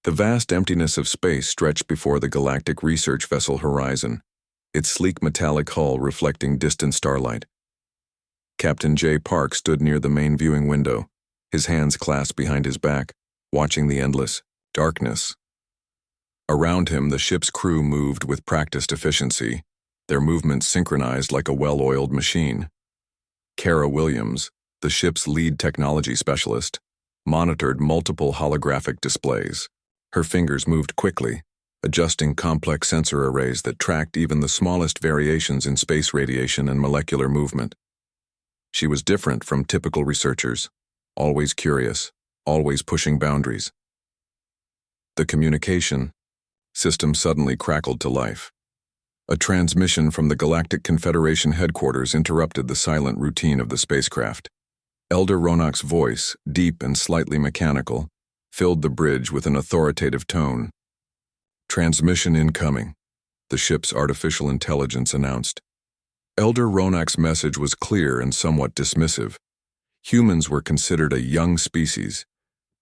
The vast emptiness of space stretched before the galactic research vessel horizon, its sleek metallic hull reflecting distant starlight. Captain J. Park stood near the main viewing window, his hands clasped behind his back, watching the endless darkness. Around him, the ship's crew moved with practiced efficiency, their movements synchronized like a well-oiled machine. Kara Williams, the ship's lead technology specialist, monitored multiple holographic displays. Her fingers moved quickly, adjusting complex sensor arrays that tracked even the smallest variations in space radiation and molecular movement. She was different from typical researchers, always curious, always pushing boundaries. The communication system suddenly crackled to life. A transmission from the Galactic Confederation headquarters interrupted the silent routine of the spacecraft. Elder Ronak's voice, deep and slightly mechanical, filled the bridge with an authoritative tone. "Transmission incoming," the ship's artificial intelligence announced. Elder Ronak's message was clear and somewhat dismissive. Humans were considered a young species,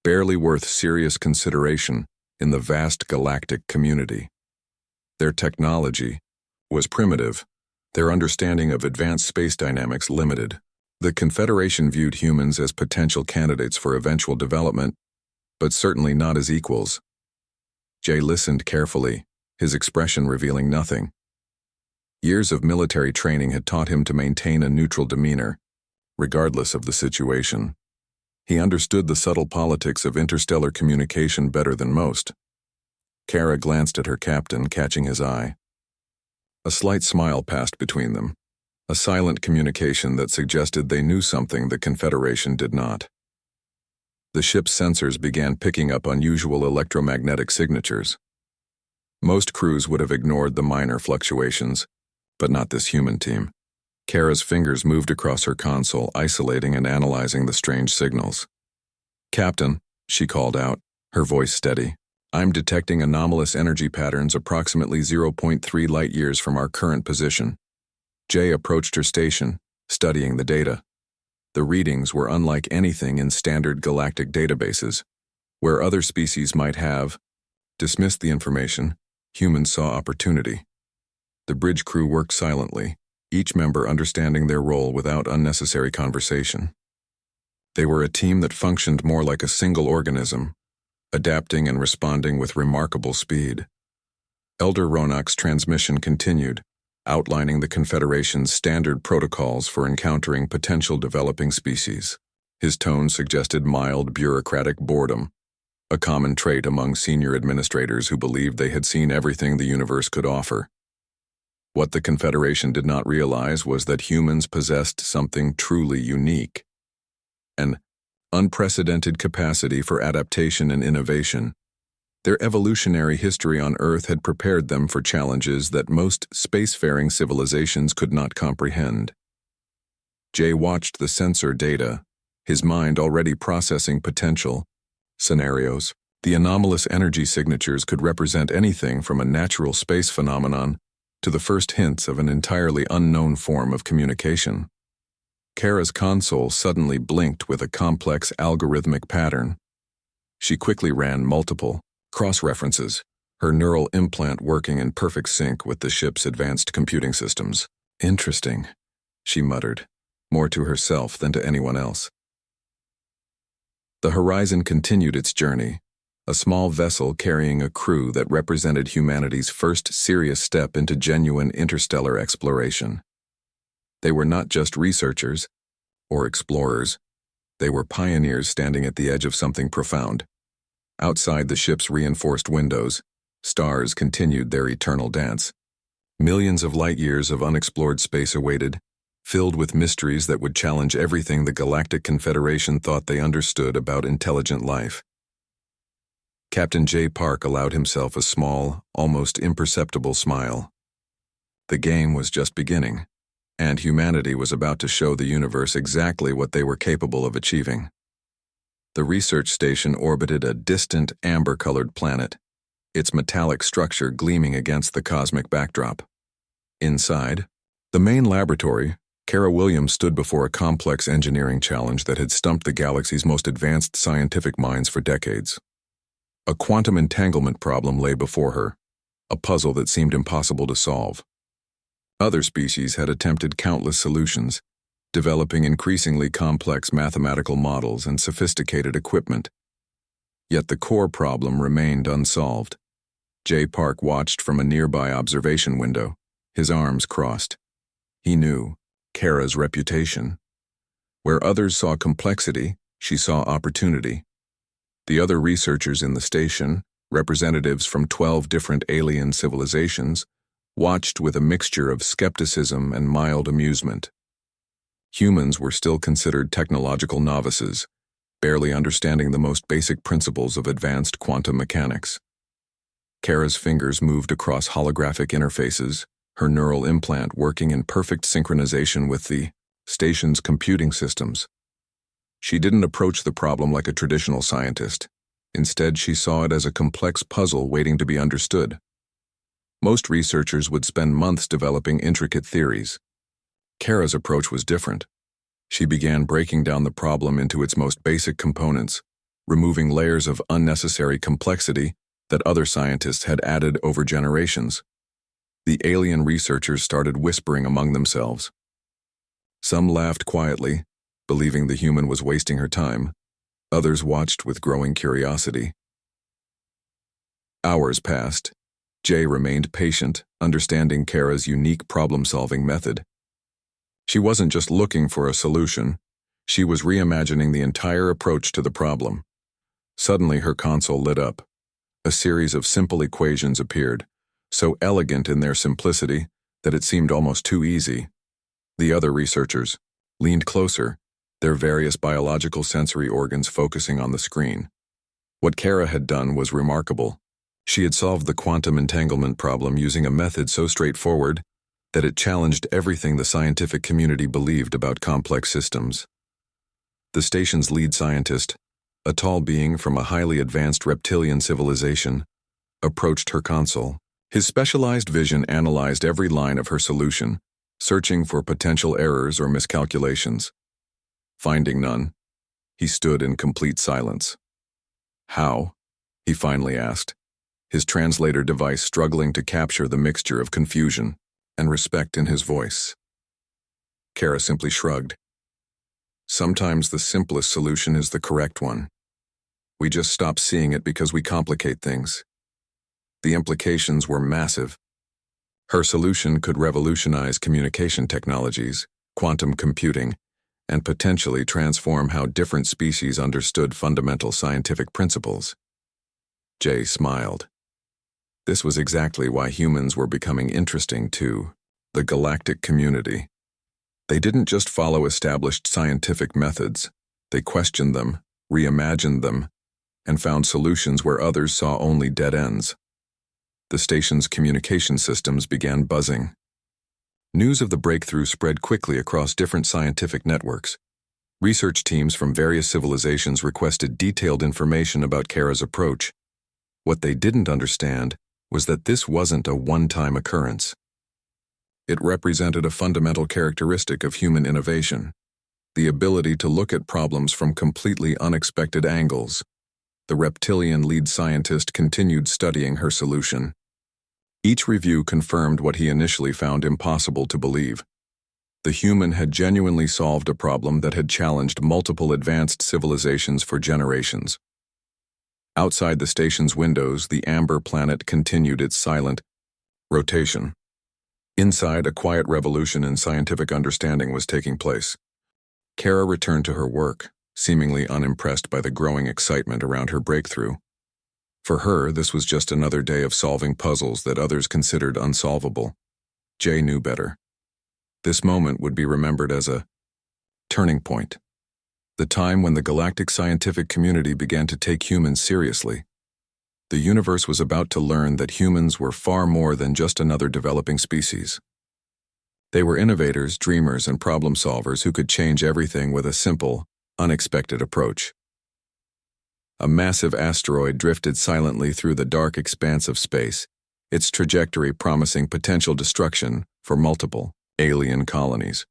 barely worth serious consideration in the vast galactic community. Their technology was primitive, their understanding of advanced space dynamics limited. The Confederation viewed humans as potential candidates for eventual development, but certainly not as equals. Jay listened carefully, his expression revealing nothing. Years of military training had taught him to maintain a neutral demeanor, regardless of the situation. He understood the subtle politics of interstellar communication better than most. Kara glanced at her captain, catching his eye. A slight smile passed between them, a silent communication that suggested they knew something the Confederation did not. The ship's sensors began picking up unusual electromagnetic signatures. Most crews would have ignored the minor fluctuations, but not this human team. Kara's fingers moved across her console, isolating and analyzing the strange signals. "Captain," she called out, her voice steady, "I'm detecting anomalous energy patterns approximately 0.3 light-years from our current position." Jay approached her station, studying the data. The readings were unlike anything in standard galactic databases. Where other species might have dismissed the information, humans saw opportunity. The bridge crew worked silently, each member understanding their role without unnecessary conversation. They were a team that functioned more like a single organism, adapting and responding with remarkable speed. Elder Ronak's transmission continued, outlining the Confederation's standard protocols for encountering potential developing species. His tone suggested mild bureaucratic boredom, a common trait among senior administrators who believed they had seen everything the universe could offer. What the Confederation did not realize was that humans possessed something truly unique. An unprecedented capacity for adaptation and innovation. Their evolutionary history on Earth had prepared them for challenges that most spacefaring civilizations could not comprehend. Jay watched the sensor data, his mind already processing potential scenarios. The anomalous energy signatures could represent anything from a natural space phenomenon to the first hints of an entirely unknown form of communication. Kara's console suddenly blinked with a complex algorithmic pattern. She quickly ran multiple cross-references, her neural implant working in perfect sync with the ship's advanced computing systems. "Interesting," she muttered, more to herself than to anyone else. The Horizon continued its journey, a small vessel carrying a crew that represented humanity's first serious step into genuine interstellar exploration. They were not just researchers or explorers, they were pioneers standing at the edge of something profound. Outside the ship's reinforced windows, stars continued their eternal dance. Millions of light-years of unexplored space awaited, filled with mysteries that would challenge everything the Galactic Confederation thought they understood about intelligent life. Captain J. Park allowed himself a small, almost imperceptible smile. The game was just beginning, and humanity was about to show the universe exactly what they were capable of achieving. The research station orbited a distant, amber-colored planet, its metallic structure gleaming against the cosmic backdrop. Inside the main laboratory, Kara Williams stood before a complex engineering challenge that had stumped the galaxy's most advanced scientific minds for decades. A quantum entanglement problem lay before her, a puzzle that seemed impossible to solve. Other species had attempted countless solutions, developing increasingly complex mathematical models and sophisticated equipment. Yet the core problem remained unsolved. Jay Park watched from a nearby observation window, his arms crossed. He knew Kara's reputation. Where others saw complexity, she saw opportunity. The other researchers in the station, representatives from 12 different alien civilizations, watched with a mixture of skepticism and mild amusement. Humans were still considered technological novices, barely understanding the most basic principles of advanced quantum mechanics. Kara's fingers moved across holographic interfaces, her neural implant working in perfect synchronization with the station's computing systems. She didn't approach the problem like a traditional scientist. Instead, she saw it as a complex puzzle waiting to be understood. Most researchers would spend months developing intricate theories. Kara's approach was different. She began breaking down the problem into its most basic components, removing layers of unnecessary complexity that other scientists had added over generations. The alien researchers started whispering among themselves. Some laughed quietly, believing the human was wasting her time. Others watched with growing curiosity. Hours passed. Jay remained patient, understanding Kara's unique problem-solving method. She wasn't just looking for a solution. She was reimagining the entire approach to the problem. Suddenly, her console lit up. A series of simple equations appeared, so elegant in their simplicity that it seemed almost too easy. The other researchers leaned closer, their various biological sensory organs focusing on the screen. What Kara had done was remarkable. She had solved the quantum entanglement problem using a method so straightforward that it challenged everything the scientific community believed about complex systems. The station's lead scientist, a tall being from a highly advanced reptilian civilization, approached her console. His specialized vision analyzed every line of her solution, searching for potential errors or miscalculations. Finding none, he stood in complete silence. "How?" he finally asked, his translator device struggling to capture the mixture of confusion and respect in his voice. Kara simply shrugged. "Sometimes the simplest solution is the correct one. We just stop seeing it because we complicate things." The implications were massive. Her solution could revolutionize communication technologies, quantum computing, and potentially transform how different species understood fundamental scientific principles. Jay smiled. This was exactly why humans were becoming interesting to the galactic community. They didn't just follow established scientific methods. They questioned them, reimagined them, and found solutions where others saw only dead ends. The station's communication systems began buzzing. News of the breakthrough spread quickly across different scientific networks. Research teams from various civilizations requested detailed information about Kara's approach. What they didn't understand was that this wasn't a one-time occurrence. It represented a fundamental characteristic of human innovation, the ability to look at problems from completely unexpected angles. The reptilian lead scientist continued studying her solution. Each review confirmed what he initially found impossible to believe. The human had genuinely solved a problem that had challenged multiple advanced civilizations for generations. Outside the station's windows, the amber planet continued its silent rotation. Inside, a quiet revolution in scientific understanding was taking place. Kara returned to her work, seemingly unimpressed by the growing excitement around her breakthrough. For her, this was just another day of solving puzzles that others considered unsolvable. Jay knew better. This moment would be remembered as a turning point. The time when the galactic scientific community began to take humans seriously. The universe was about to learn that humans were far more than just another developing species. They were innovators, dreamers, and problem solvers who could change everything with a simple, unexpected approach. A massive asteroid drifted silently through the dark expanse of space, its trajectory promising potential destruction for multiple alien colonies.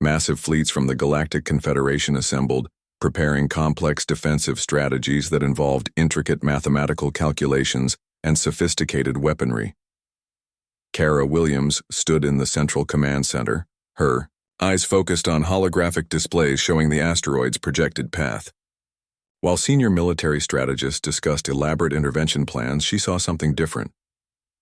Massive fleets from the Galactic Confederation assembled, preparing complex defensive strategies that involved intricate mathematical calculations and sophisticated weaponry. Kara Williams stood in the Central Command Center, her eyes focused on holographic displays showing the asteroid's projected path. While senior military strategists discussed elaborate intervention plans, she saw something different.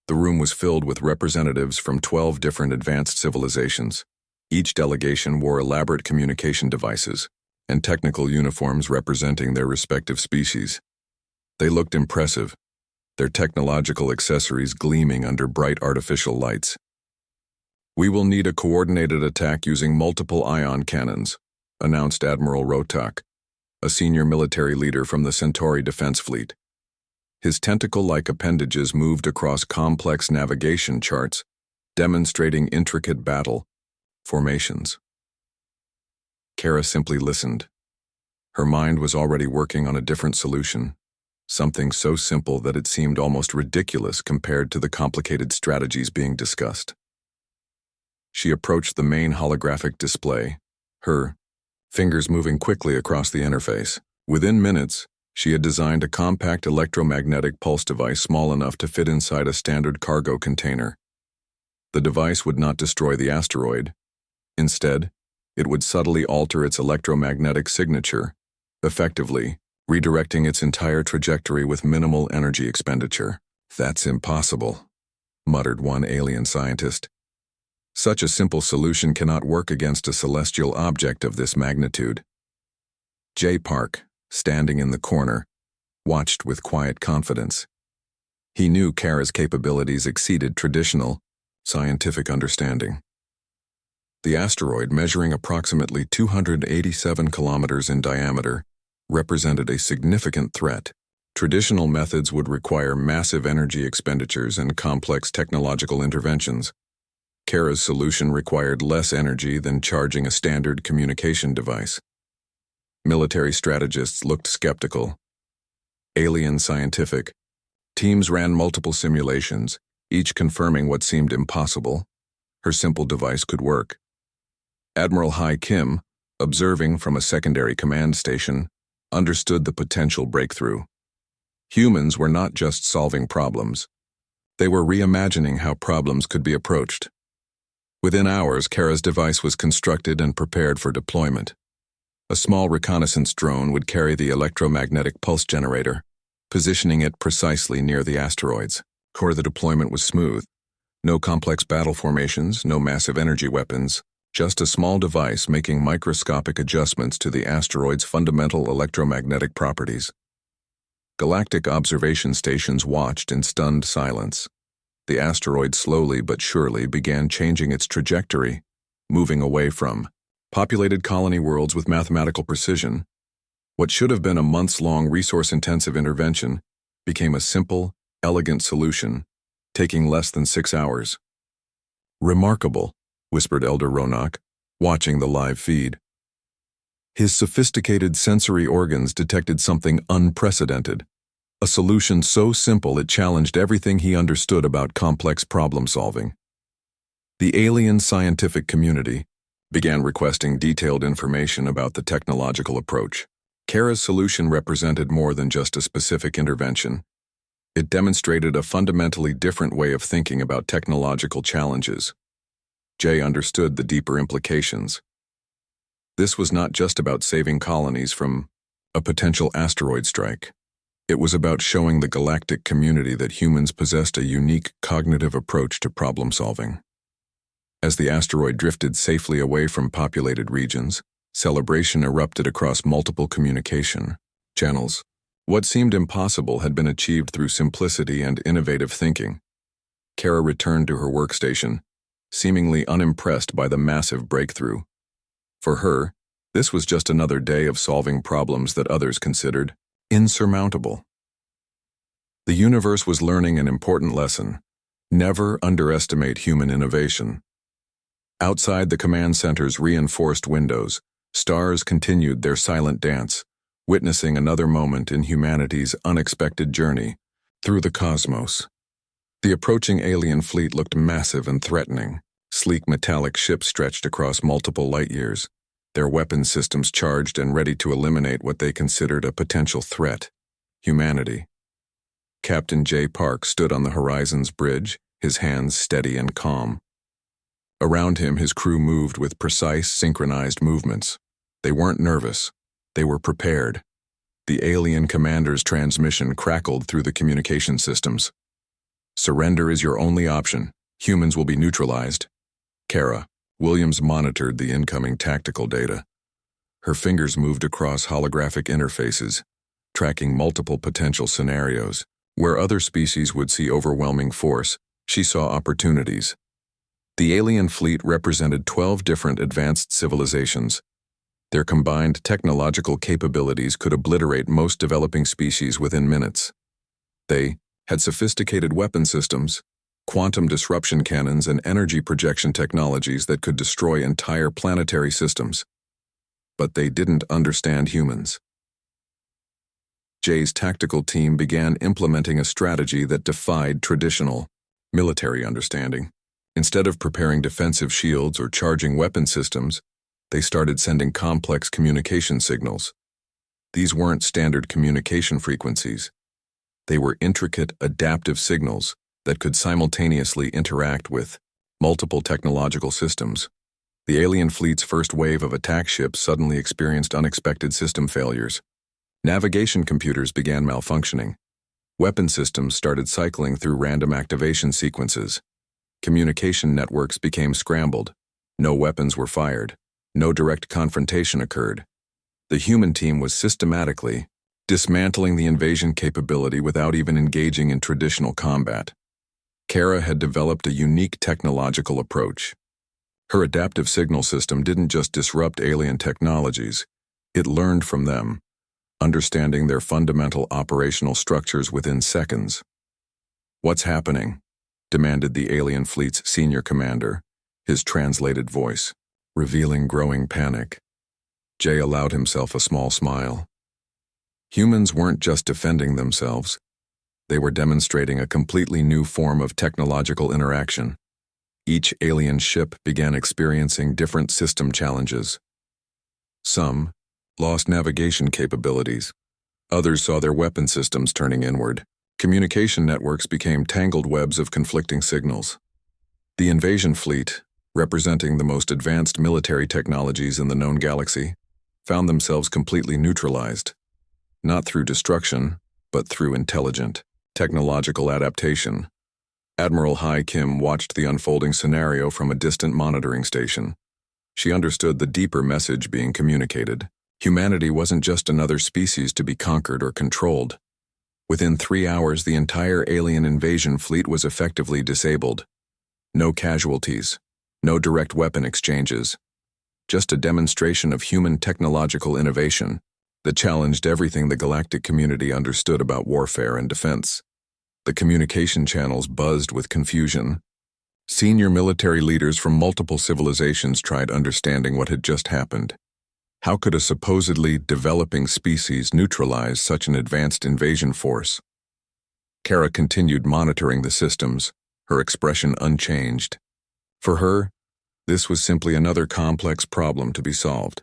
The room was filled with representatives from 12 different advanced civilizations. Each delegation wore elaborate communication devices and technical uniforms representing their respective species. They looked impressive, their technological accessories gleaming under bright artificial lights. "We will need a coordinated attack using multiple ion cannons," announced Admiral Rotak, a senior military leader from the Centauri Defense Fleet. His tentacle-like appendages moved across complex navigation charts, demonstrating intricate battle formations. Kara simply listened. Her mind was already working on a different solution, something so simple that it seemed almost ridiculous compared to the complicated strategies being discussed. She approached the main holographic display, her fingers moving quickly across the interface. Within minutes, she had designed a compact electromagnetic pulse device small enough to fit inside a standard cargo container. The device would not destroy the asteroid. Instead, it would subtly alter its electromagnetic signature, effectively redirecting its entire trajectory with minimal energy expenditure. "That's impossible," muttered one alien scientist. "Such a simple solution cannot work against a celestial object of this magnitude." Jay Park, standing in the corner, watched with quiet confidence. He knew Kara's capabilities exceeded traditional, scientific understanding. The asteroid, measuring approximately 287 kilometers in diameter, represented a significant threat. Traditional methods would require massive energy expenditures and complex technological interventions. Kara's solution required less energy than charging a standard communication device. Military strategists looked skeptical. Alien scientific teams ran multiple simulations, each confirming what seemed impossible. Her simple device could work. Admiral Hai Kim, observing from a secondary command station, understood the potential breakthrough. Humans were not just solving problems. They were reimagining how problems could be approached. Within hours, Kara's device was constructed and prepared for deployment. A small reconnaissance drone would carry the electromagnetic pulse generator, positioning it precisely near the asteroids. The deployment was smooth. No complex battle formations, no massive energy weapons, just a small device making microscopic adjustments to the asteroid's fundamental electromagnetic properties. Galactic observation stations watched in stunned silence. The asteroid slowly but surely began changing its trajectory, moving away from populated colony worlds with mathematical precision. What should have been a months-long resource-intensive intervention became a simple, elegant solution, taking less than 6 hours. "Remarkable," whispered Elder Ronak, watching the live feed. His sophisticated sensory organs detected something unprecedented, a solution so simple it challenged everything he understood about complex problem-solving. The alien scientific community began requesting detailed information about the technological approach. Kara's solution represented more than just a specific intervention. It demonstrated a fundamentally different way of thinking about technological challenges. Jay understood the deeper implications. This was not just about saving colonies from a potential asteroid strike. It was about showing the galactic community that humans possessed a unique cognitive approach to problem-solving. As the asteroid drifted safely away from populated regions, celebration erupted across multiple communication channels. What seemed impossible had been achieved through simplicity and innovative thinking. Kara returned to her workstation, seemingly unimpressed by the massive breakthrough. For her, this was just another day of solving problems that others considered insurmountable. The universe was learning an important lesson: never underestimate human innovation. Outside the command center's reinforced windows, stars continued their silent dance, witnessing another moment in humanity's unexpected journey through the cosmos. The approaching alien fleet looked massive and threatening. Sleek metallic ships stretched across multiple light years, their weapon systems charged and ready to eliminate what they considered a potential threat: humanity. Captain J. Park stood on the horizon's bridge, his hands steady and calm. Around him, his crew moved with precise, synchronized movements. They weren't nervous. They were prepared. The alien commander's transmission crackled through the communication systems. "Surrender is your only option. Humans will be neutralized." Kara Williams monitored the incoming tactical data. Her fingers moved across holographic interfaces, tracking multiple potential scenarios. Where other species would see overwhelming force, she saw opportunities. The alien fleet represented 12 different advanced civilizations. Their combined technological capabilities could obliterate most developing species within minutes. They had sophisticated weapon systems, quantum disruption cannons, and energy projection technologies that could destroy entire planetary systems. But they didn't understand humans. Jay's tactical team began implementing a strategy that defied traditional military understanding. Instead of preparing defensive shields or charging weapon systems, they started sending complex communication signals. These weren't standard communication frequencies. They were intricate, adaptive signals that could simultaneously interact with multiple technological systems. The alien fleet's first wave of attack ships suddenly experienced unexpected system failures. Navigation computers began malfunctioning. Weapon systems started cycling through random activation sequences. Communication networks became scrambled. No weapons were fired. No direct confrontation occurred. The human team was systematically dismantling the invasion capability without even engaging in traditional combat. Kara had developed a unique technological approach. Her adaptive signal system didn't just disrupt alien technologies, it learned from them, understanding their fundamental operational structures within seconds. "What's happening?" demanded the alien fleet's senior commander, his translated voice revealing growing panic. Jay allowed himself a small smile. Humans weren't just defending themselves. They were demonstrating a completely new form of technological interaction. Each alien ship began experiencing different system challenges. Some lost navigation capabilities. Others saw their weapon systems turning inward. Communication networks became tangled webs of conflicting signals. The invasion fleet, representing the most advanced military technologies in the known galaxy, found themselves completely neutralized. Not through destruction, but through intelligent, technological adaptation. Admiral Hai Kim watched the unfolding scenario from a distant monitoring station. She understood the deeper message being communicated. Humanity wasn't just another species to be conquered or controlled. Within 3 hours, the entire alien invasion fleet was effectively disabled. No casualties, no direct weapon exchanges. Just a demonstration of human technological innovation that challenged everything the galactic community understood about warfare and defense. The communication channels buzzed with confusion. Senior military leaders from multiple civilizations tried understanding what had just happened. How could a supposedly developing species neutralize such an advanced invasion force? Kara continued monitoring the systems, her expression unchanged. For her, this was simply another complex problem to be solved.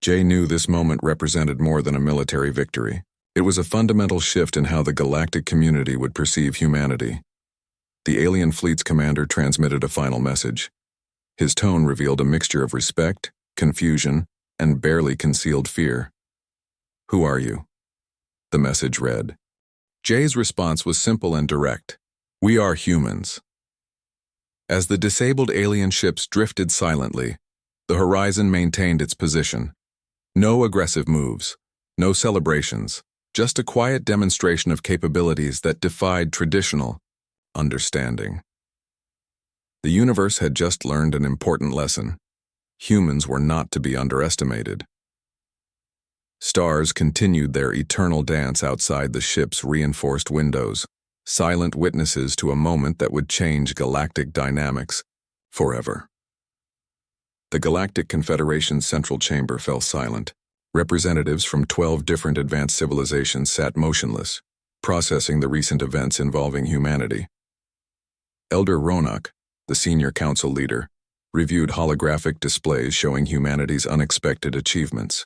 Jay knew this moment represented more than a military victory. It was a fundamental shift in how the galactic community would perceive humanity. The alien fleet's commander transmitted a final message. His tone revealed a mixture of respect, confusion, and barely concealed fear. "Who are you?" the message read. Jay's response was simple and direct. "We are humans." As the disabled alien ships drifted silently, the horizon maintained its position. No aggressive moves, no celebrations, just a quiet demonstration of capabilities that defied traditional understanding. The universe had just learned an important lesson. Humans were not to be underestimated. Stars continued their eternal dance outside the ship's reinforced windows, silent witnesses to a moment that would change galactic dynamics forever. The Galactic Confederation's central chamber fell silent. Representatives from 12 different advanced civilizations sat motionless, processing the recent events involving humanity. Elder Ronak, the senior council leader, reviewed holographic displays showing humanity's unexpected achievements.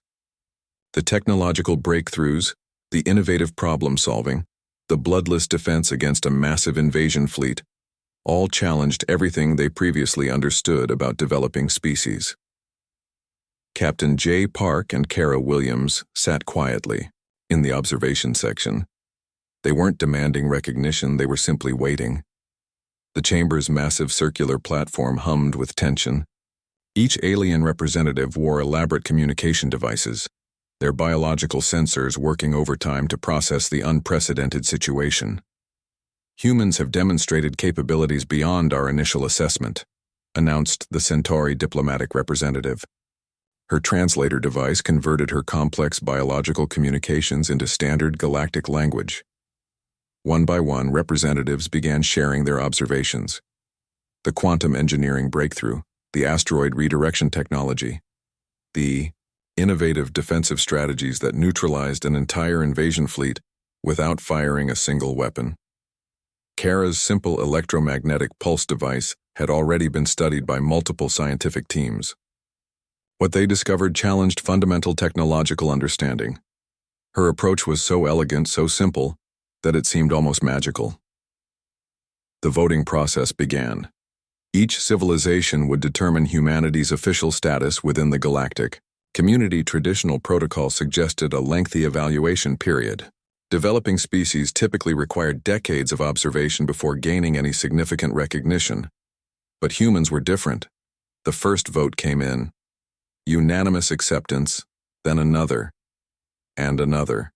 The technological breakthroughs, the innovative problem-solving, the bloodless defense against a massive invasion fleet, all challenged everything they previously understood about developing species. Captain J. Park and Kara Williams sat quietly in the observation section. They weren't demanding recognition, they were simply waiting. The chamber's massive circular platform hummed with tension. Each alien representative wore elaborate communication devices, their biological sensors working overtime to process the unprecedented situation. "Humans have demonstrated capabilities beyond our initial assessment," announced the Centauri diplomatic representative. Her translator device converted her complex biological communications into standard galactic language. One by one, representatives began sharing their observations. The quantum engineering breakthrough, the asteroid redirection technology, the innovative defensive strategies that neutralized an entire invasion fleet without firing a single weapon. Kara's simple electromagnetic pulse device had already been studied by multiple scientific teams. What they discovered challenged fundamental technological understanding. Her approach was so elegant, so simple, that it seemed almost magical. The voting process began. Each civilization would determine humanity's official status within the galactic community. Traditional protocol suggested a lengthy evaluation period. Developing species typically required decades of observation before gaining any significant recognition. But humans were different. The first vote came in. Unanimous acceptance, then another, and another.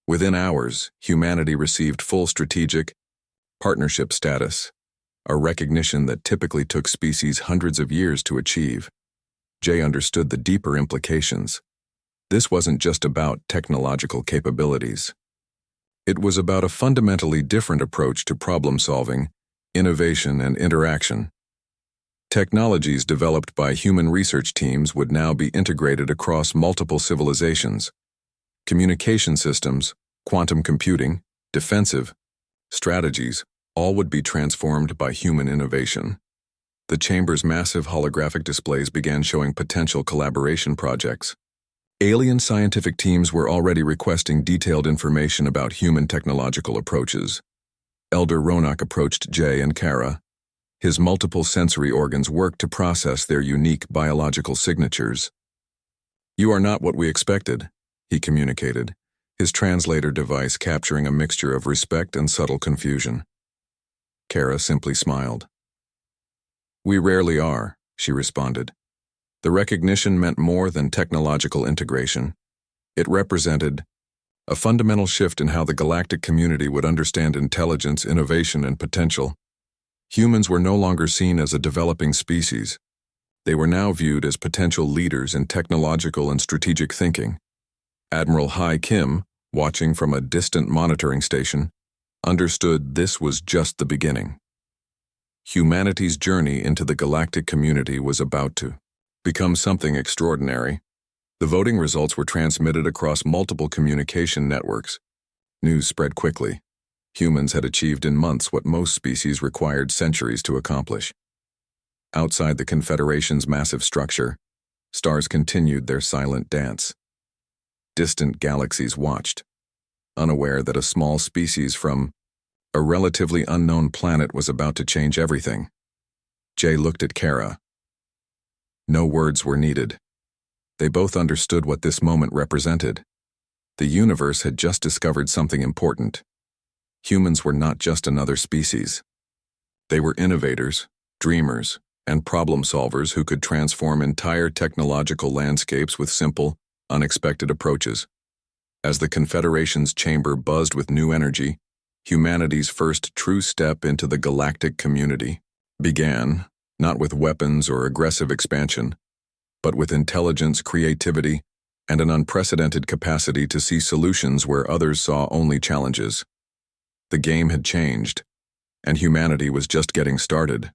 Within hours, humanity received full strategic partnership status, a recognition that typically took species hundreds of years to achieve. Jay understood the deeper implications. This wasn't just about technological capabilities. It was about a fundamentally different approach to problem-solving, innovation, and interaction. Technologies developed by human research teams would now be integrated across multiple civilizations. Communication systems, quantum computing, defensive strategies, all would be transformed by human innovation. The chamber's massive holographic displays began showing potential collaboration projects. Alien scientific teams were already requesting detailed information about human technological approaches. Elder Ronak approached Jay and Kara. His multiple sensory organs worked to process their unique biological signatures. "You are not what we expected," he communicated, his translator device capturing a mixture of respect and subtle confusion. Kara simply smiled. "We rarely are," she responded. The recognition meant more than technological integration. It represented a fundamental shift in how the galactic community would understand intelligence, innovation, and potential. Humans were no longer seen as a developing species. They were now viewed as potential leaders in technological and strategic thinking. Admiral Hai Kim, watching from a distant monitoring station, understood this was just the beginning. Humanity's journey into the galactic community was about to become something extraordinary. The voting results were transmitted across multiple communication networks. News spread quickly. Humans had achieved in months what most species required centuries to accomplish. Outside the Confederation's massive structure, stars continued their silent dance. Distant galaxies watched, unaware that a small species from a relatively unknown planet was about to change everything. Jay looked at Kara. No words were needed. They both understood what this moment represented. The universe had just discovered something important. Humans were not just another species. They were innovators, dreamers, and problem solvers who could transform entire technological landscapes with simple, unexpected approaches. As the Confederation's chamber buzzed with new energy, humanity's first true step into the galactic community began, not with weapons or aggressive expansion, but with intelligence, creativity, and an unprecedented capacity to see solutions where others saw only challenges. The game had changed, and humanity was just getting started.